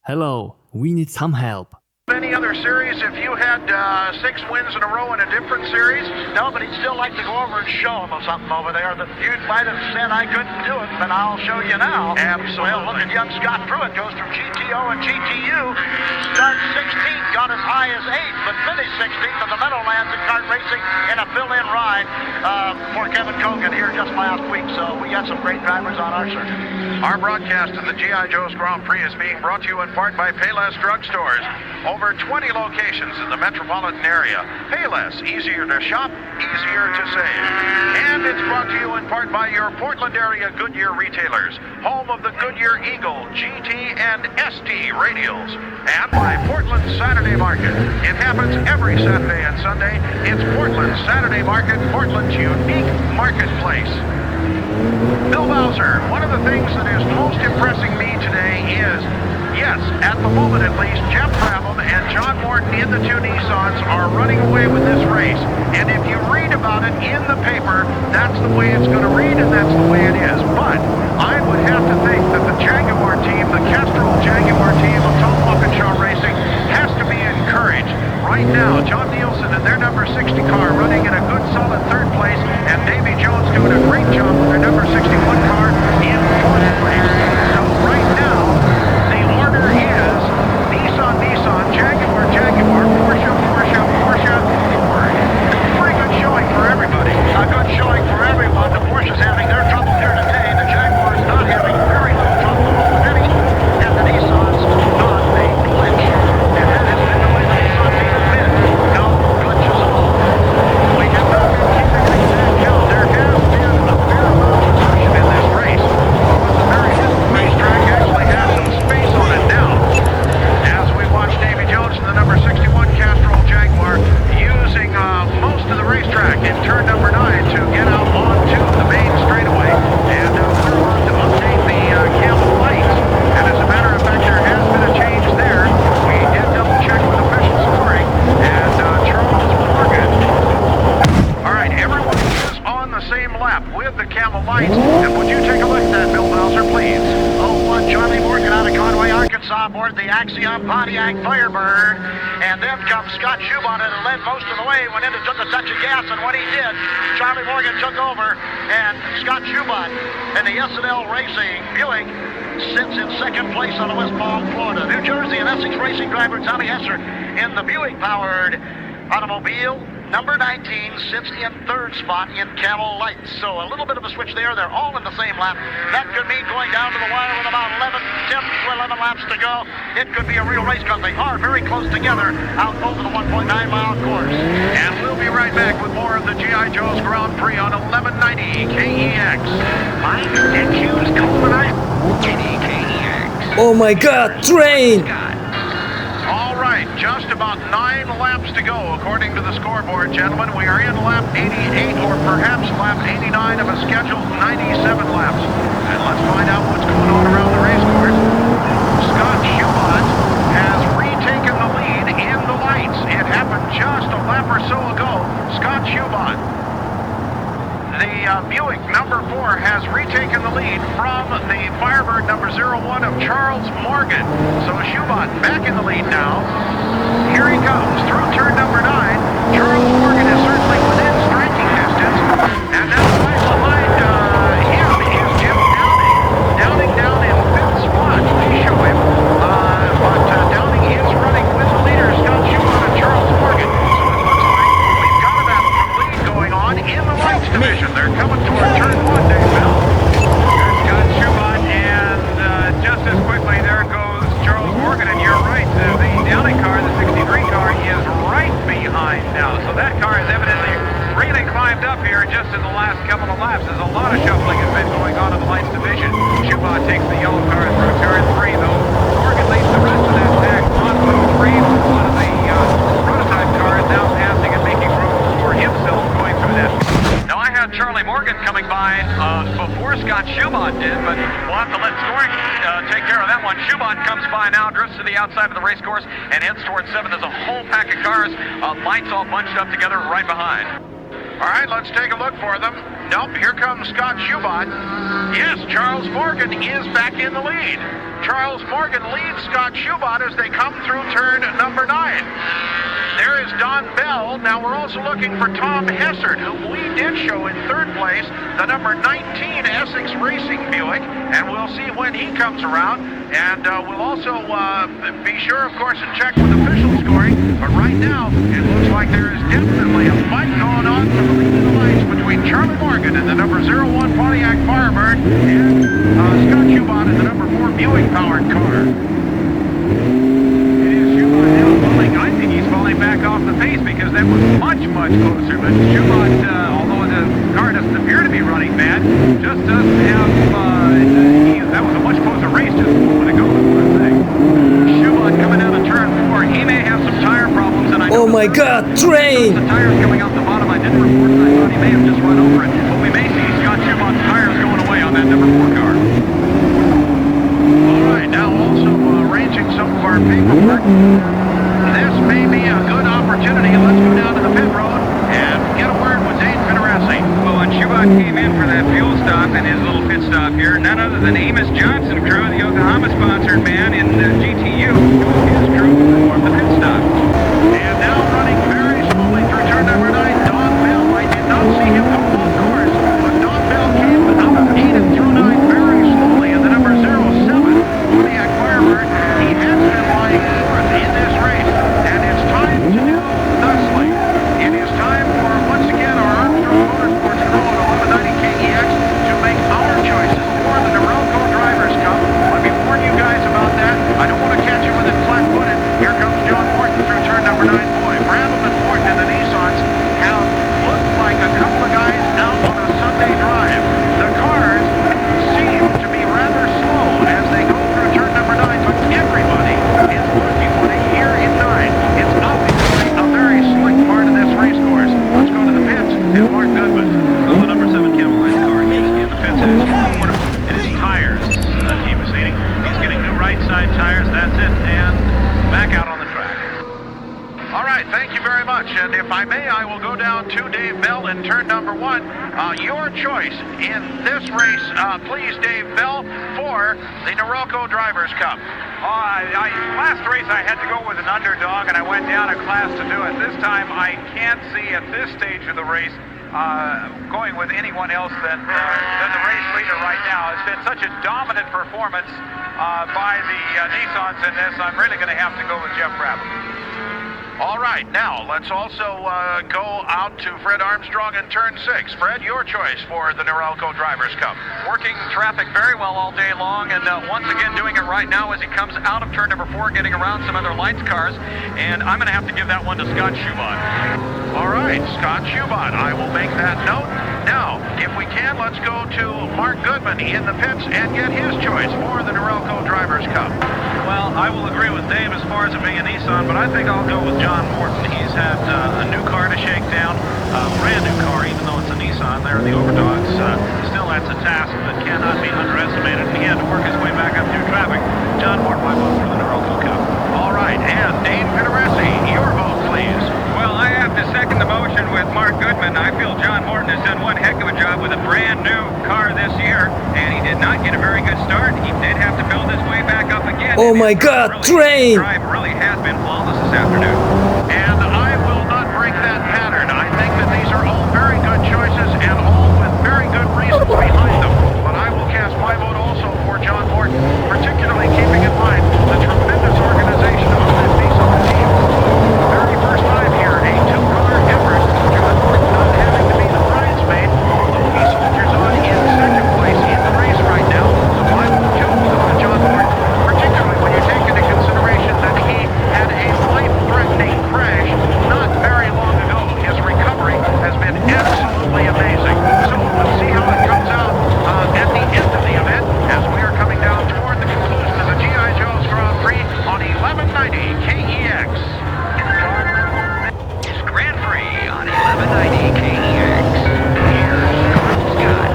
Hello, we need some help. Any other series, if you had 6 wins in a row in a different series? No, but he'd still like to go over and show him something over there that you might have said I couldn't do it, but I'll show you now. Absolutely. Well, look at young Scott Pruitt, goes from GTO and GTU, starts 16th, got as high as 8th, but finished 16th in the Meadowlands in kart racing in a fill-in ride for Kevin Cogan here just last week. So we got some great drivers on our circuit. Our broadcast of the G.I. Joe's Grand Prix is being brought to you in part by Payless Drugstores. Over 20 locations in the metropolitan area. Payless, easier to shop, easier to save. And it's brought to you in part by your Portland area Goodyear retailers, home of the Goodyear Eagle, GT, and ST radials. And by Portland Saturday Market. It happens every Saturday and Sunday. It's Portland Saturday Market, Portland's unique marketplace. Bill Bowser, one of the things that is most impressing me today is, yes, at the moment at least, Jeff Brabham and John Morton in the 2 Nissans are running away with this race. And if you read about it in the paper, that's the way it's going to read and that's the way it is. But I would have to think that the Jaguar team, the Kestrel Jaguar team of Tom Walkinshaw Racing, has to be encouraged. Right now, John Nielsen and their number 60 car running in a good solid 3rd place, and Davy Jones doing a great job with their number 61 car in 4th place. So right now, the order is Nissan, Jaguar, Porsche, Ford. Pretty good showing for everybody. A good showing for everyone. The Porsche's having their trouble here today. The Jaguar's not having very little trouble already. And the Nissan's not a glitch. And that has been the way the Nissan team has been. No glitches at all. We have not been keeping things in count. There has been a fair amount of exertion in this race. But the very racetrack actually has some space on it now. As we watch Davy Jones and the number 61 Castrol Jaguar using most of the racetrack in turn number 9 to get out onto the main straightaway. And we're on to update the Camel Lights. And as a matter of fact, there has been a change there. We did double check with official scoring, and Charles Morgan. All right, everyone is on the same lap with the Camel Lights. And would you take a look at that, Bill Bowser, please? Charlie Morgan out of Conway, Arkansas, aboard the Axiom Pontiac Firebird. And then comes Scott Schubon and led most of the way, went in and took a touch of gas, and when he did, Charlie Morgan took over, and Scott Schubon in the S&L Racing Buick sits in 2nd place on the West Palm, Florida. New Jersey and Essex racing driver Tommy Hesser in the Buick-powered automobile. Number 19 sits in 3rd spot in Camel Lights. So a little bit of a switch there. They're all in the same lap. That could mean going down to the wire with about 10 to 11 laps to go. It could be a real race because they are very close together out over the 1.9-mile course. And we'll be right back with more of the G.I. Joe's Grand Prix on 1190 KEX. Mike and Hughes Coleman, KEX. Oh my god, train! All right, just about 9 laps to go, according to the scoreboard, gentlemen. We are in lap 88, or perhaps lap 89 of a scheduled 97 laps. And let's find out what's going on around the race course. Scott Schubon has retaken the lead in the lights. It happened just a lap or so ago. Scott Schubon. The Buick number 4 has retaken the lead from the Firebird number 01 of Charles Morgan. So Schubon back in the lead now. Here he comes through turn number 9. Charles Morgan is certainly within striking distance. And now right behind him is Jim Downing. Downing down in 5th spot. They show him. But Downing is running with the leaders, Scott Schubon and Charles Morgan. So it looks like we've got a battle for the lead going on in the lights division. They're coming toward turn 1, Dave Bell. There's Scott Schubon, and just as quickly, there goes Charles Morgan, and you're right, the Downing car, the 63 car, is right behind now. So that car has evidently really climbed up here just in the last couple of laps. There's a lot of shuffling has been going on in the lights division. Schubon takes the yellow car through turn 3, though. Morgan leads the rest of that pack on move 3. One of the prototype cars now passing and making room for himself going through that. Now, I had Charlie Morgan coming by before Scott Schubon did, but we'll have to let scoring take care of that one. Schubon comes by now, drifts to the outside of the race course, and heads towards 7. There's a whole pack of cars, lights all bunched up together right behind. All right, let's take a look for them. Nope, here comes Scott Schubon. Yes, Charles Morgan is back in the lead. Charles Morgan leads Scott Schubot as they come through turn number 9. There is Don Bell. Now we're also looking for Tom Hessert, who we did show in 3rd place, the number 19 Essex Racing Buick, and we'll see when he comes around. And we'll also be sure, of course, to check with official scoring. But right now, it looks like there is definitely a fight going on for the lead of the lights between Charlie Morgan and the number 01 Pontiac Firebird and Scott Schubot in the number 4 Buick-powered car. I think he's falling back off the pace because that was much, much closer. But Schubot, although the car doesn't appear to be running bad, just doesn't have, that was a much closer race just a moment ago, is one thing. Schubot coming out of turn 4, he may have some tire problems. And I Oh my God, train! The tires coming out the bottom, I didn't report it, I thought he may have just run over it. But we may see Scott Schubot's tires going away on that number 4 car. All right, now also arranging some of our paperwork. This may be a good opportunity. Let's go down to the pit road and get a word with Dave Pinaresi. Well, when Schubot came in for that fuel stop and his little pit stop here, none other than Amos Johnson crew, the Yokohama-sponsored man in the GTU, his crew performed the pit stop. And now running very slowly through turn number 9, Don Bell. I did not see him come off course, but Don Bell came out of 8 and through 9 very slowly in the number 07 Pontiac Firebird. He has been lying 4th in this race, and it's time to do thusly. It is time for, once again, our Armstrong Motorsports crew at 1190 KEX to make our choices for the Norelco Drivers' Cup. Let me warn you guys about that. I don't want to catch you with it flat-footed. Here comes John Morton through turn number 9. Boy, Randall and Morton and the Nissans have looked like a couple of guys out on a Sunday drive. The cars seem to be rather slow as they go through turn number 9, but everybody is working on a year in 9. It's obviously a very slick part of this race course. Let's go to the pits and Mark Goodman. Well, the number 7 Camel Lights car is in the pits. It is tires that he was eating. He's getting new right side tires, that's it, and back out on the track. All right, thank you very much. And if I may, I will go down to Dave Bell in turn number 1. Your choice in this race, please, Dave Bell, for the Norelco Drivers' Cup. Last race I had to go with an underdog, and I went down a class to do it. This time I can't see at this stage of the race going with anyone else than the race leader right now. It's been such a dominant performance by the Nissans in this. I'm really going to have to go with Jeff Brabham. All right, now let's also go out to Fred Armstrong in turn 6. Fred, your choice for the Norelco Drivers' Cup. Working traffic very well all day long, and once again doing it right now as he comes out of turn number 4, getting around some other lights cars, and I'm going to have to give that one to Scott Schubot. All right, Scott Schubot, I will make that note. Now, if we can, let's go to Mark Goodman in the pits and get his choice for the Norelco Drivers' Cup. Well, I will agree with Dave as far as it being a Nissan, but I think I'll go with John Morton. He's had a new car to shake down, a brand new car, even though it's a Nissan. They're the overdogs. Still, that's a task that cannot be underestimated, and he had to work his way back up through traffic. John Morton, my vote for the Norelco Cup. All right, and Dave Pinaresi, your vote, please. Well, I have to second the motion with Mark Goodman. I feel John Morton has done one heck of a job with a brand new car this year, and he did not get a very good start. He did have to build his way back up again. Oh my God, train! The drive really has been flawless this afternoon. And I will not break that pattern. I think that these are all very good choices and all with very good reasons behind them. But I will cast my vote also for John Morton, particularly keeping in mind the tremendous organization of this Nissan team. The very first time here, a two-car effort. John Morton not having to be the bridesmaid, although he soldiers on in second place in the race right now. So my vote too will go to John Morton, particularly when you take into consideration that he had a life-threatening crash not very long ago. His recovery has been absolutely amazing. So we'll see how it comes out at the end of the event as we are coming down toward the conclusion of the G.I. Joe's Grand Prix on 1190 KEX. Grand Prix on 1190 KEX. Here's Scott.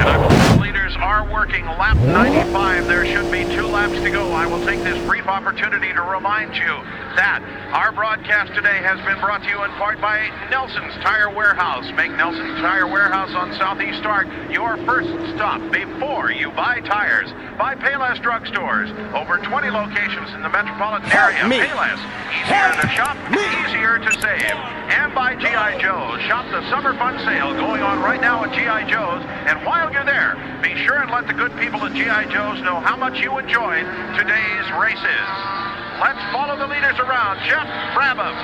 And I believe the leaders are working lap 95. There should be 2 laps to go. I will take this brief opportunity to remind you that. Our broadcast today has been brought to you in part by Nelson's Tire Warehouse. Make Nelson's Tire Warehouse on Southeast Stark your first stop before you buy tires. By Payless Drugstores, over 20 locations in the metropolitan area. Payless, easier to shop, easier to save. And by G.I. Joe's. Shop the summer fun sale going on right now at G.I. Joe's. And while you're there, be sure and let the good people at G.I. Joe's know how much you enjoyed today's races. Let's follow the leaders around. Jeff Brabham,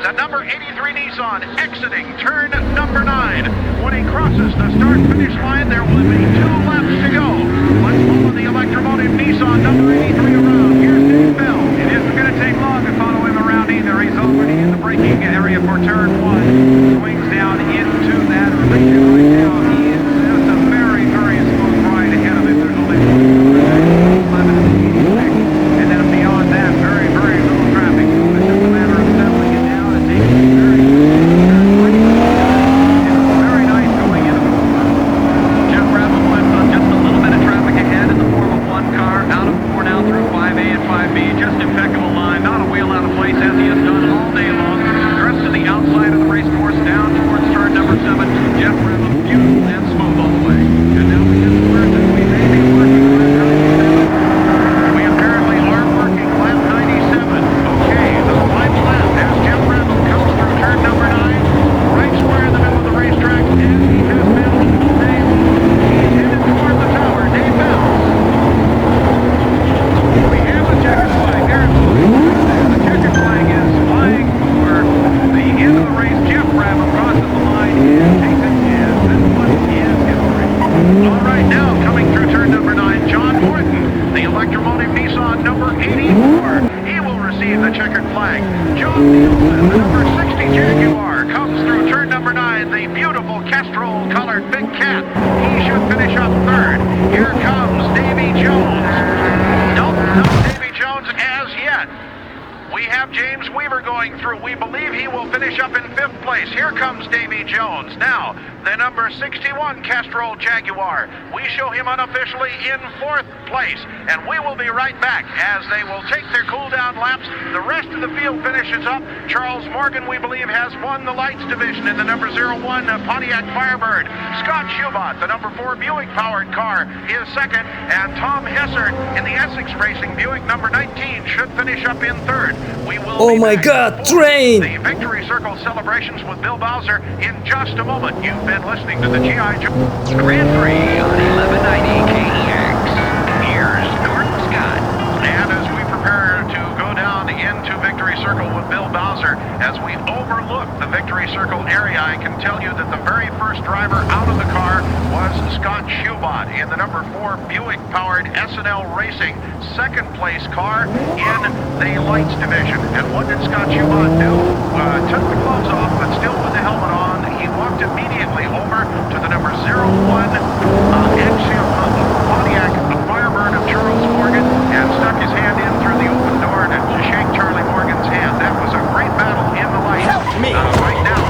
the number 83 Nissan, exiting turn number 9. When he crosses the start-finish line, there will be 2 laps to go. Let's follow the electromotive Nissan number 83 around. Here's Dave Bell. It isn't going to take long to follow him around either. He's already in the braking area for turn 1. Swings down into that region right now. He is just a very, very smooth ride ahead of him. There's only 11 and 86. And then beyond that, very, very little traffic. So it's just a matter of settling it down and taking it very very nice going into the corner. Jeff Brabham went on just a little bit of traffic ahead in the form of 1 car. Out of 4 now through 5A and 5B. Just impeccable line. Not a wheel out of place as he has done all day long. The rest of the outside of the race course down towards turn number 7. Jeff Brabham, beautiful and smooth all the way. And now we get to where we may be working on it. We apparently are working lap 97. Okay, the final lap as Jeff Brabham comes through turn number 9. Right square in the middle of the racetrack, and he has been all day long. He's headed toward the tower. Dave Bell. We have the checkered flag. There it goes. The checkered flag is flying for the end of the race. Jeff Brabham crosses the line and takes it. And this one is history. All right, now coming through turn number 9, John Morton, the electromotive Nissan number 84. He will receive the checkered flag. John Nielsen, the number 60 Jaguar, comes through turn number 9, the beautiful Kestrel-colored Big Cat. He should finish up 3rd. Here comes Davy Jones. Nope, not Davy Jones as yet. We have James Weaver going through. We believe he will finish up in 5th place. Here comes Davy Jones. Now, the number 61 Kestrel Jaguar. We show him unofficially in 4th place. And we will be right back as they will take their cool-down laps. The rest of the field finishes up. Charles Morgan, we believe, has won the Lights division in the number 01 Pontiac Firebird. Scott Schubot, the number 4 Buick-powered car, is 2nd. And Tom Hessert in the Essex Racing Buick number 19 should finish up in 3rd. We will Oh be my back God, for train! the Victory Circle celebrations with Bill Bowser in just a moment. You've been listening to the G.I. Joe Grand Prix on 1190 KEX. Here's Norton Scott. And as we prepare to go down into Victory Circle with Bill Bowser, as we overlook the Victory Circle area, I can tell you that the very first driver out of the car was Scott Schubot in the number 4 Buick-powered S&L Racing 2nd place car in the Lights division. And what did Scott Schubot do? Took the gloves off, but still with the helmet on. He walked immediately over to the number 01 Axiom Pontiac Firebird of Charles Morgan and stuck his hand in through the open door to shake Charlie Morgan's hand. That was a great battle in the Lights. Right now,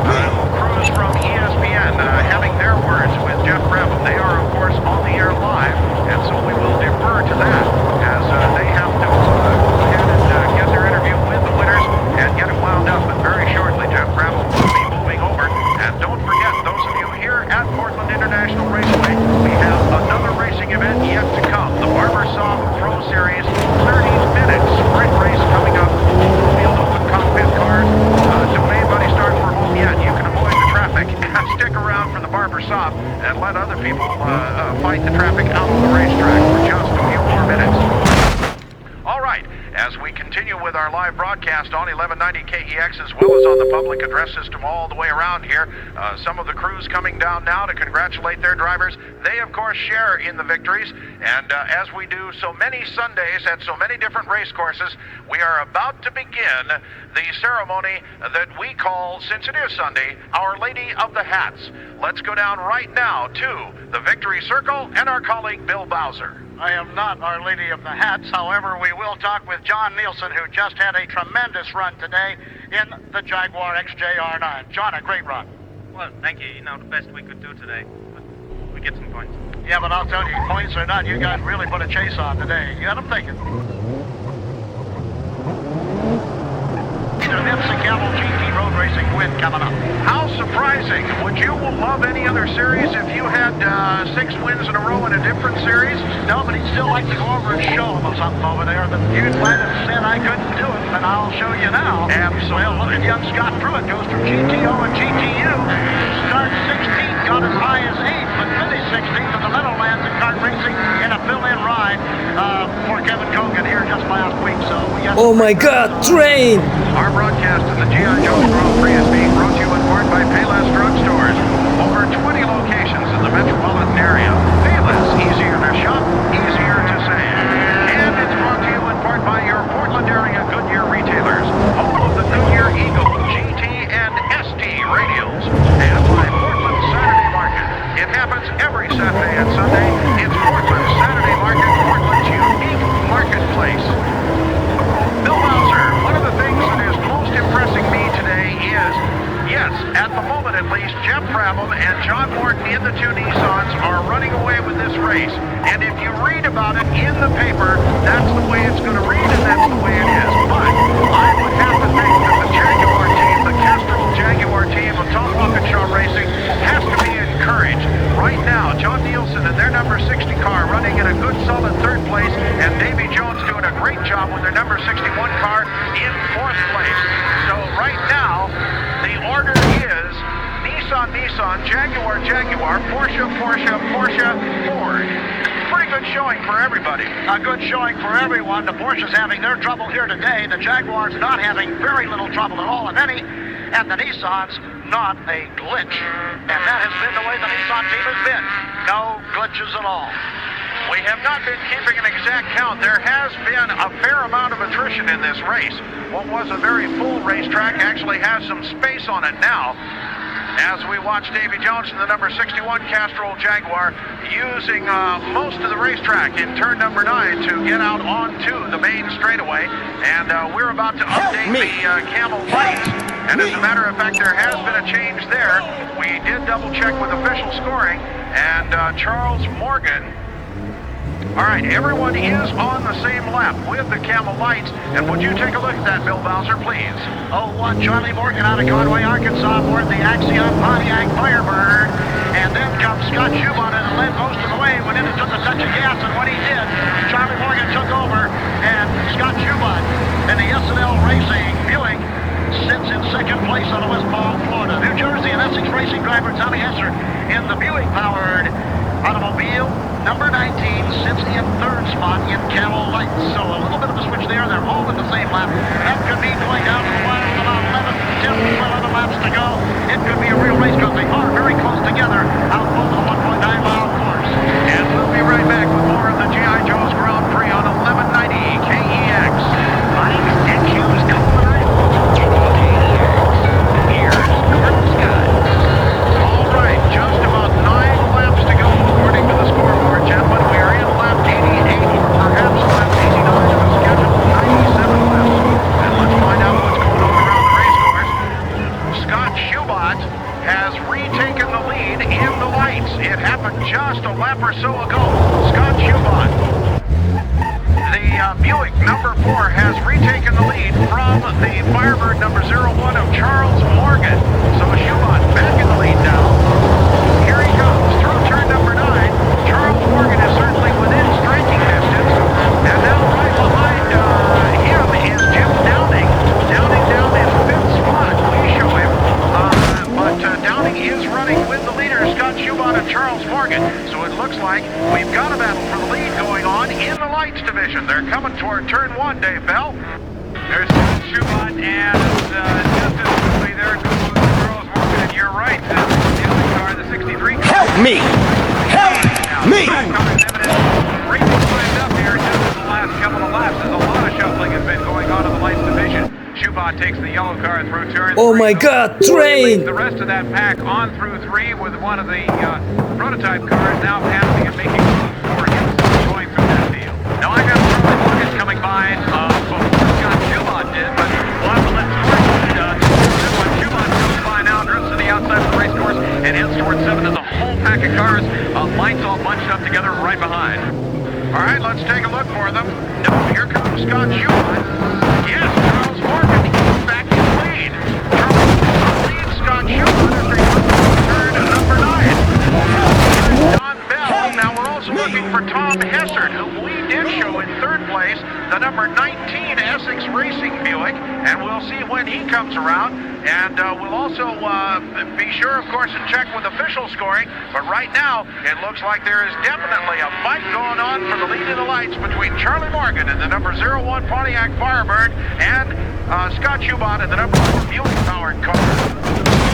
the crews from ESPN having their words with Jeff Brabham. They are, of course, on the air live, and so we will defer to that as they have to go ahead and get their interview with the winners and get it wound up. But very shortly, Jeff Brabham will be moving over. And don't forget, those of you here at Portland International Raceway, we have another racing event yet to come. The Barbershop Pro Series 30-minute sprint race coming up. Field open cockpit cars. Don't anybody start for home yet. You can avoid the traffic. Stick around for the Barbershop and let other people fight the traffic out on the racetrack for just a few more minutes. All right, as we continue with our live broadcast on 1190 KEX as well as on the public address system all the way around here, some of the crews coming down now to congratulate their drivers. They, of course, share in the victories, and as we do so many Sundays at so many different race courses, we are about to begin the ceremony that we call, since it is Sunday, Our Lady of the Hats. Let's go down right now to the Victory Circle and our colleague Bill Bowser. I am not Our Lady of the Hats. However, we will talk with John Nielsen, who just had a tremendous run today in the Jaguar XJR9. John, a great run. Well, thank you. You know, the best we could do today. We get some points. Yeah, but I'll tell you, points or not, you guys really put a chase on today. You got them thinking. coming up. How surprising. Would you love any other series if you had 6 wins in a row in a different series? No, but he'd still like to go over and show him something over there that you might have said I couldn't do it, but I'll show you now. Absolutely. Well, look at young Scott Pruitt. Goes from GTO and GTU. Starts 16th, got as high as 8th, but finished 16th in the Meadowlands in kart racing in a fill-in ride for Kevin Cogan here just last week. So we got Oh my God, train! Our broadcast of the G.I. Joe's Grand Prix is being brought to you in part by Payless Drugstores. Over 20 locations in the metropolitan area. Payless, easier to shop, easier to save. And it's brought to you in part by your Portland area Goodyear retailers. Home of the Goodyear Eagle, GT, and ST radials. And by Portland Saturday Market. It happens every Saturday and Sunday. It's Portland Saturday Market, Portland's unique marketplace. Bill Bowser, one of the things that is most impressing me today is, yes, at the moment at least, Jeff Brabham and John Morton in the 2 Nissans are running away with this race. And if you read about it in the paper, that's the way it's going to read and that's the way it is. But I would have to think that the Jaguar team, the Kestrel Jaguar team of Tom Walkinshaw Racing, has to be encouraged. Right now, John Nielsen and their number 60 car running in a good solid 3rd place, and Davy Jones doing a great job with their number 61 car in 4th place. So right now, the order is Nissan, Jaguar, Porsche, Ford. Pretty good showing for everybody. A good showing for everyone. The Porsche's having their trouble here today. The Jaguars not having very little trouble at all, if any. And the Nissan's not a glitch. And that has been the way the Nissan team has been. No glitches at all. We have not been keeping an exact count. There has been a fair amount of attrition in this race. What was a very full racetrack actually has some space on it now. As we watch Davy Jones in the number 61 Castrol Jaguar using most of the racetrack in turn number 9 to get out onto the main straightaway. And we're about to update the Camel Lights. And as a matter of fact, there has been a change there. We did double check with official scoring. And Charles Morgan. All right, everyone is on the same lap with the Camel Lights. And would you take a look at that, Bill Bowser, please? Oh, one Charlie Morgan out of Conway, Arkansas, aboard the Axiom Pontiac Firebird. And then comes Scott Schubon and led most of the way, went in and took a touch of gas, and when he did, Charlie Morgan took over, and Scott Schubon in the S&L Racing Buick sits in 2nd place out of West Palm, Florida. New Jersey and Essex Racing driver Tommy Hesser in the Buick-powered automobile. Number 19 sits in 3rd spot in Camel Lights. So a little bit of a switch there. They're all in the same lap. That could be going down to the wire with about 11, 10, 12 laps to go. It could be a real race because they are very close together out over the 1.9-mile course. And we'll be right back with more of the G.I. Joe's Grand Prix on 1190 KEX. Lights and cues coming right. Here's Gordon Scott. All right, just about 9 laps to go according to the scoreboard, gentlemen. We are in lap 88, or perhaps lap 89 of a scheduled 97 laps. And let's find out what's going on around the race course. Scott Schubot has retaken the lead in the lights. It happened just a lap or so ago. Scott Schubot. The Buick number 4 has retaken the lead from the Firebird number 01 of Charles Morgan. So Schubot back in the lead now. Here he comes through turn number 9. Charles Morgan is certainly within striking distance. And now right behind him is Jim Downing. Downing down in 5th spot. We show him. But Downing is running with the leaders, Scott Schubot and Charles Morgan. So it looks like we've got a battle for the lead going on in the lights division. They're coming toward turn 1, Dave Bell. There's Schubot, and just as quickly there goes Charles Morgan. And you're right, the other car, the 63 car. Help me! Help me! Racing climbed up here just in the last couple of laps. There's a lot of shuffling has been going on in the lights division. Schubot takes the yellow car through turn 3. Oh my God, train! The rest of that pack on through 3 with one of the prototype cars now passing and making room for him going through that field. Now I got Charlie Morgan coming by before Scott Schubot did, but we'll have to let Schubot comes by now, drifts to the outside of the race course and heads towards 7. There's a whole pack of cars, lights all bunched up together right behind. All right, let's take a look for them. No, here comes Scott Schubot. Yes, Charles Morgan back in the lead. Charles leads for Tom Hessert, whom we did show in third place, the number 19 Essex Racing Buick, and we'll see when he comes around. And we'll also be sure, of course, to check with official scoring. But right now, it looks like there is definitely a fight going on for the lead in the lights between Charlie Morgan and the number 01 Pontiac Firebird and Scott Schubot and the number 4 Buick-powered car.